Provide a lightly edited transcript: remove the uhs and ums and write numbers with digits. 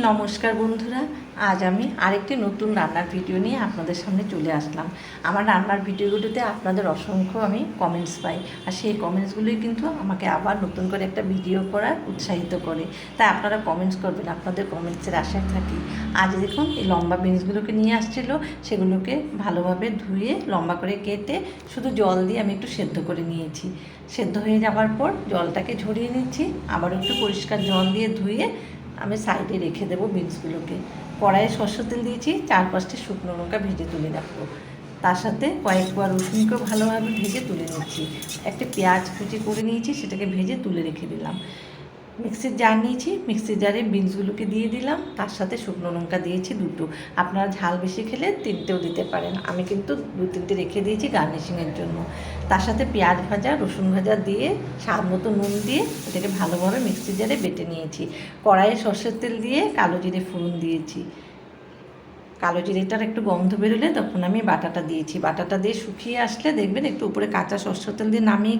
নমস্কার বন্ধুরা, আজ আমি আরেকটি নতুন রান্নার ভিডিও নিয়ে আপনাদের সামনে চলে আসলাম। আমার রান্নার ভিডিওগুলোতে আপনাদের অসংখ্য আমি কমেন্টস পাই, আর সেই কমেন্টসগুলোই কিন্তু আমাকে আবার নতুন করে একটা ভিডিও করার উৎসাহিত করে। তাই আপনারা কমেন্টস করবেন, আপনাদের কমেন্টসের আশায় থাকি। আজ দেখুন এই লম্বা বিনসগুলোকে নিয়ে আসছিলো, সেগুলোকে ভালোভাবে ধুয়ে লম্বা করে কেটে শুধু জল দিয়ে আমি একটু সেদ্ধ করে নিয়েছি। সেদ্ধ হয়ে যাওয়ার পর জলটাকে ঝরিয়ে নিচ্ছি, আবার একটু পরিষ্কার জল দিয়ে ধুয়ে আমি সাইডে রেখে দেবো বিনসগুলোকে। কড়াইয়ে সরষের তেল দিয়েছি, 4-5টি শুকনো লঙ্কা ভেজে তুলে রাখবো। তার সাথে কয়েক কোয়া রসুনকেও ভালোভাবে ভেজে তুলে নিচ্ছি। একটা পেঁয়াজ কুচি করে নিয়েছি, সেটাকে ভেজে তুলে রেখে দিলাম। মিক্সির জার নিয়েছি, মিক্সির জারে বিনসগুলোকে দিয়ে দিলাম, তার সাথে শুকনো লঙ্কা দিয়েছি 2টো। আপনারা ঝাল বেশি খেলে 3টেও দিতে পারেন, আমি কিন্তু 2-3টে রেখে দিয়েছি গার্নিশিংয়ের জন্য। তার সাথে পেঁয়াজ ভাজা রসুন ভাজা দিয়ে স্বাদ মতো নুন দিয়ে এটাকে ভালোভাবে মিক্সির জারে বেটে নিয়েছি। কড়াইয়ে সর্ষের তেল দিয়ে কালো জিরে ফোড়ন দিয়েছি। কালো জিরেটার একটু গন্ধ বেরোলে তখন আমি বাটাটা দিয়েছি। বাটাটা দিয়ে শুকিয়ে আসলে দেখবেন একটু উপরে কাঁচা সর্ষের তেল দিয়ে নামিয়ে